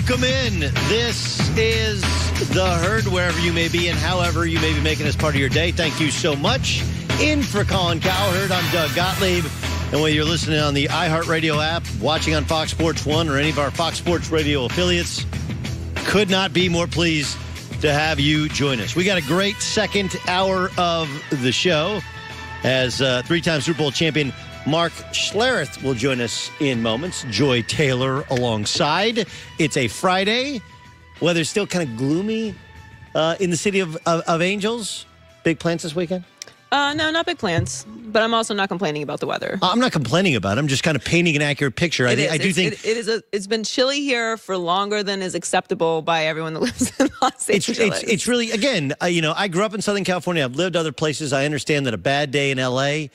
Welcome in. This is The Herd, wherever you may be and however you may be making this part of your day. Thank you so much. In for Colin Cowherd, I'm Doug Gottlieb. And whether you're listening on the iHeartRadio app, watching on Fox Sports 1 or any of our Fox Sports Radio affiliates, could not be more pleased to have you join us. We got a great second hour of the show as three-time Super Bowl champion Mark Schlereth will join us in moments. Joy Taylor alongside. It's a Friday. Weather's still kind of gloomy in the city of Angels. Big plans this weekend? No, not big plans. But I'm also not complaining about the weather. I'm not complaining about it. I'm just kind of painting an accurate picture. It's been chilly here for longer than is acceptable by everyone that lives in Los Angeles. It's really, again, I grew up in Southern California. I've lived other places. I understand that a bad day in L.A.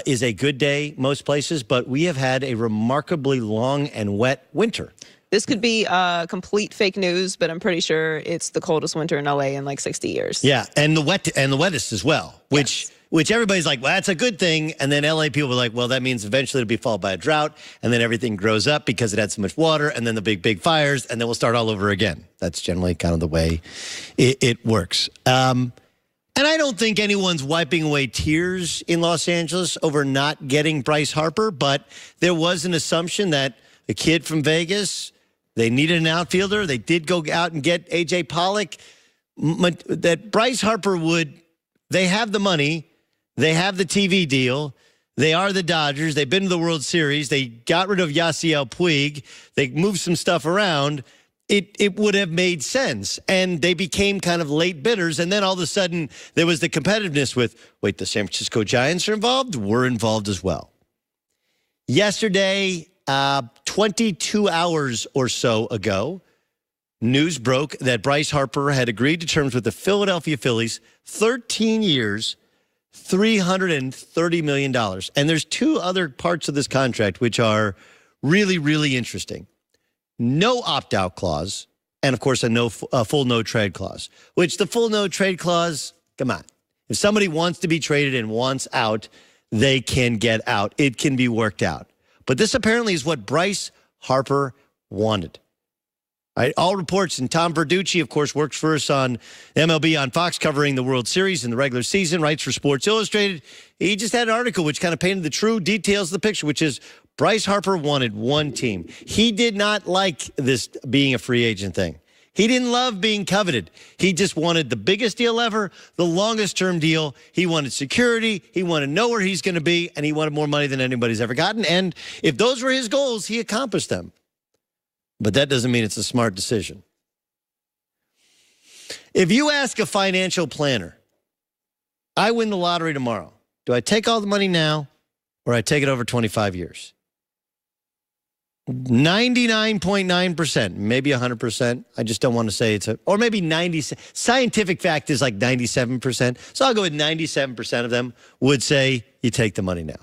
Is a good day most places, but we have had a remarkably long and wet winter. This could be complete fake news, but I'm pretty sure it's the coldest winter in LA in like 60 years. Yeah, and the wettest as well, which everybody's like, well, that's a good thing. And then LA people are like, well, that means eventually it'll be followed by a drought, and then everything grows up because it had so much water, and then the big fires, and then we'll start all over again. That's generally kind of the way it works. And I don't think anyone's wiping away tears in Los Angeles over not getting Bryce Harper, but there was an assumption that a kid from Vegas, they needed an outfielder. They did go out and get A.J. Pollock. That Bryce Harper they have the money. They have the TV deal. They are the Dodgers. They've been to the World Series. They got rid of Yasiel Puig. They moved some stuff around. It would have made sense. And they became kind of late bidders. And then all of a sudden, there was the competitiveness with, wait, the San Francisco Giants are involved? We're involved as well. Yesterday, 22 hours or so ago, news broke that Bryce Harper had agreed to terms with the Philadelphia Phillies, 13 years, $330 million. And there's two other parts of this contract which are really, really interesting. No opt-out clause, and, of course, a full no-trade clause, which the full no-trade clause, come on. If somebody wants to be traded and wants out, they can get out. It can be worked out. But this apparently is what Bryce Harper wanted. Right? All reports, and Tom Verducci, of course, works for us on MLB on Fox covering the World Series and the regular season, writes for Sports Illustrated. He just had an article which kind of painted the true details of the picture, which is Bryce Harper wanted one team. He did not like this being a free agent thing. He didn't love being coveted. He just wanted the biggest deal ever, the longest-term deal. He wanted security. He wanted to know where he's going to be, and he wanted more money than anybody's ever gotten. And if those were his goals, he accomplished them. But that doesn't mean it's a smart decision. If you ask a financial planner, I win the lottery tomorrow, do I take all the money now or I take it over 25 years? 99.9%, maybe 100%. I just don't want to say or maybe 90. Scientific fact is like 97%. So I'll go with 97% of them would say you take the money now.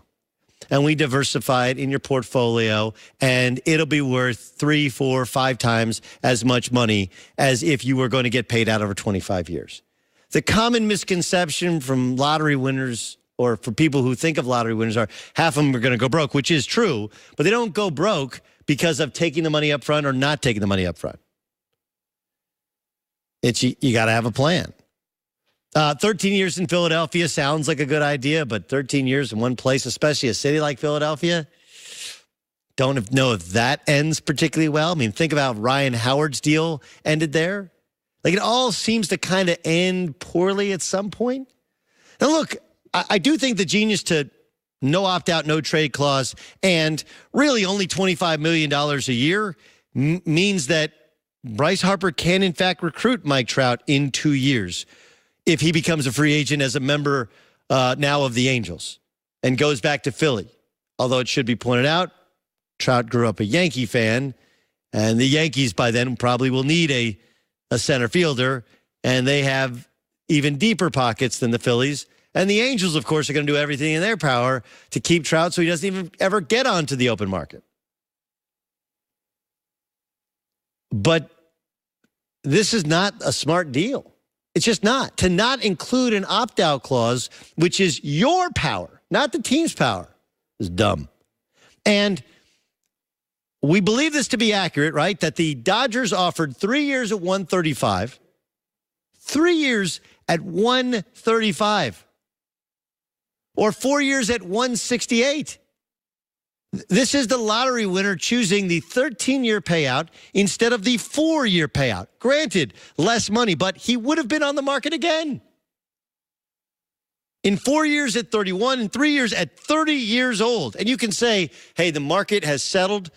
And we diversify it in your portfolio, and it'll be worth 3, 4, 5 times as much money as if you were going to get paid out over 25 years. The common misconception from lottery winners, or for people who think of lottery winners, are half of them are going to go broke, which is true, but they don't go broke because of taking the money up front or not taking the money up front. You got to have a plan. 13 years in Philadelphia sounds like a good idea, but 13 years in one place, especially a city like Philadelphia, don't know if that ends particularly well. I mean, think about Ryan Howard's deal ended there. Like, it all seems to kind of end poorly at some point. Now, look, I do think the genius to no opt-out, no trade clause, and really only $25 million a year means that Bryce Harper can, in fact, recruit Mike Trout in 2 years if he becomes a free agent as a member now of the Angels and goes back to Philly. Although it should be pointed out, Trout grew up a Yankee fan, and the Yankees by then probably will need a center fielder, and they have even deeper pockets than the Phillies. And the Angels, of course, are going to do everything in their power to keep Trout so he doesn't even ever get onto the open market. But this is not a smart deal. It's just not. To not include an opt-out clause, which is your power, not the team's power, is dumb. And we believe this to be accurate, right? That the Dodgers offered 3 years at 135, 3 years at 135, or 4 years at 168. This is the lottery winner choosing the 13-year payout instead of the 4-year payout. Granted, less money, but he would have been on the market again. In 4 years at 31, and 3 years at 30 years old. And you can say, hey, the market has settled,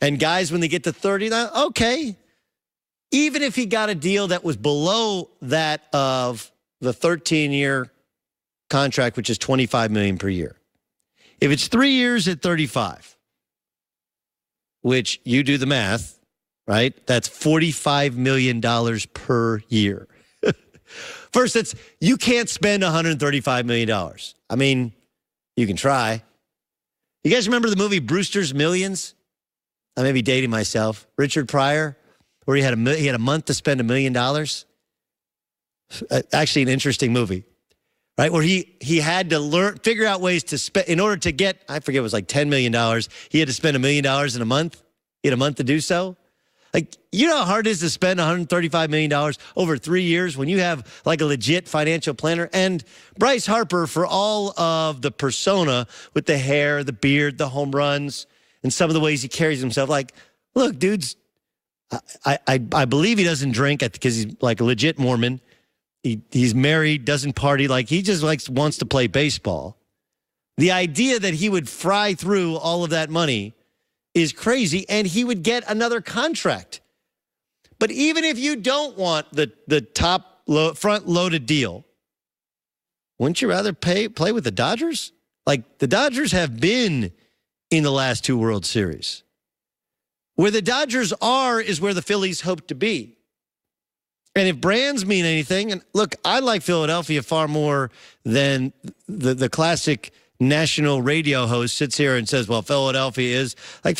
and guys, when they get to 30, okay. Even if he got a deal that was below that of the 13-year contract, which is $25 million per year. If it's 3 years at 35, which you do the math, right? That's $45 million per year. First, you can't spend $135 million. I mean, you can try. You guys remember the movie Brewster's Millions? I may be dating myself. Richard Pryor, where he had a month to spend $1 million. Actually, an interesting movie, right? Where he had to figure out ways to spend in order to get, I forget, it was like $10 million. He had to spend $1 million in a month. He had a month to do so. Like, you know how hard it is to spend $135 million over 3 years when you have like a legit financial planner? And Bryce Harper, for all of the persona with the hair, the beard, the home runs, and some of the ways he carries himself, like, look, dude's, I believe he doesn't drink because he's like a legit Mormon. He's married, doesn't party. Like, he just wants to play baseball. The idea that he would fry through all of that money is crazy, and he would get another contract. But even if you don't want the top front-loaded deal, wouldn't you rather play with the Dodgers? Like, the Dodgers have been in the last 2 World Series. Where the Dodgers are is where the Phillies hope to be. And if brands mean anything, and look, I like Philadelphia far more than the classic national radio host sits here and says, well, Philadelphia is a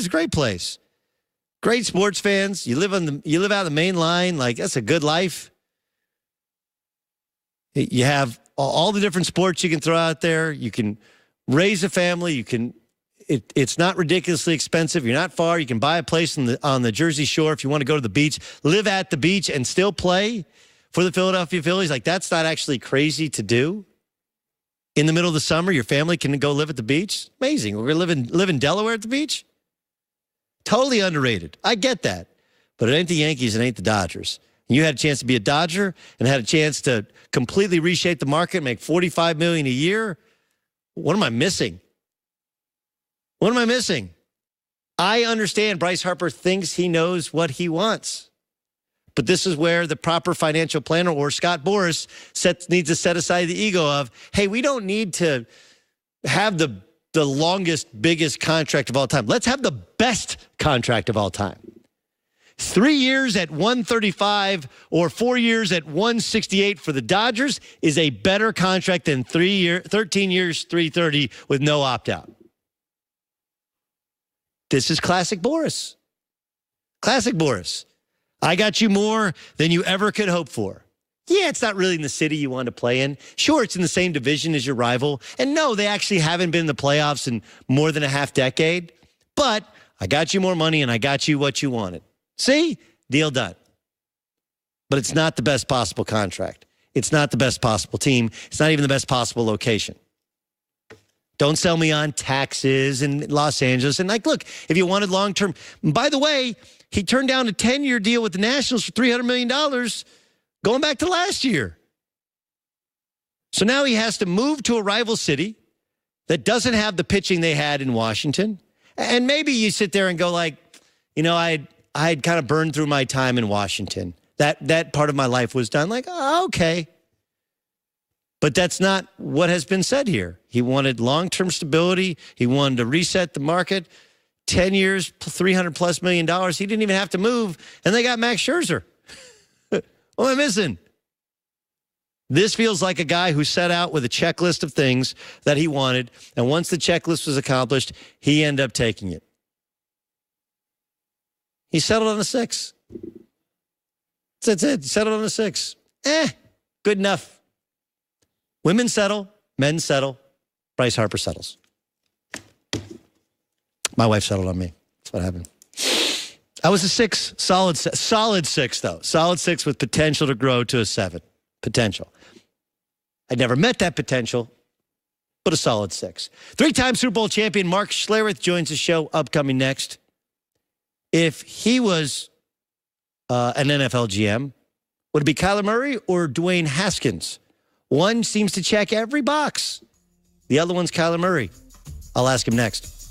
great place. Great sports fans. You live out the main line. Like, that's a good life. You have all the different sports you can throw out there. You can raise a family. It's not ridiculously expensive. You're not far. You can buy a place on the Jersey Shore if you want to go to the beach, live at the beach and still play for the Philadelphia Phillies. Like, that's not actually crazy to do. In the middle of the summer, your family can go live at the beach. Amazing. We're going to live in Delaware at the beach. Totally underrated. I get that. But it ain't the Yankees. It ain't the Dodgers. And you had a chance to be a Dodger and had a chance to completely reshape the market, make $45 million a year. What am I missing? What am I missing? I understand Bryce Harper thinks he knows what he wants. But this is where the proper financial planner or Scott Boras needs to set aside the ego of, hey, we don't need to have the longest, biggest contract of all time. Let's have the best contract of all time. 3 years at 135 or 4 years at 168 for the Dodgers is a better contract than 13 years, 330 with no opt-out. This is classic Boras. Classic Boras. I got you more than you ever could hope for. Yeah, it's not really in the city you want to play in. Sure, it's in the same division as your rival. And no, they actually haven't been in the playoffs in more than a half decade. But I got you more money and I got you what you wanted. See? Deal done. But it's not the best possible contract. It's not the best possible team. It's not even the best possible location. Don't sell me on taxes in Los Angeles. And like, look, if you wanted long-term, by the way, he turned down a 10-year deal with the Nationals for $300 million going back to last year. So now he has to move to a rival city that doesn't have the pitching they had in Washington. And maybe you sit there and go like, you know, I had kind of burned through my time in Washington. That part of my life was done. Like, oh, okay. But that's not what has been said here. He wanted long-term stability. He wanted to reset the market. 10 years, $300+ million. He didn't even have to move, and they got Max Scherzer. What am I missing? This feels like a guy who set out with a checklist of things that he wanted, and once the checklist was accomplished, he ended up taking it. He settled on a 6. That's it. He settled on a 6. Good enough. Women settle, men settle. Bryce Harper settles. My wife settled on me. That's what happened. I was a 6, solid 6 though. Solid 6 with potential to grow to a 7. Potential. I never met that potential, but a solid 6. 3-time Super Bowl champion Mark Schlereth joins the show upcoming next. If he was an NFL GM, would it be Kyler Murray or Dwayne Haskins? One seems to check every box. The other one's Kyler Murray. I'll ask him next.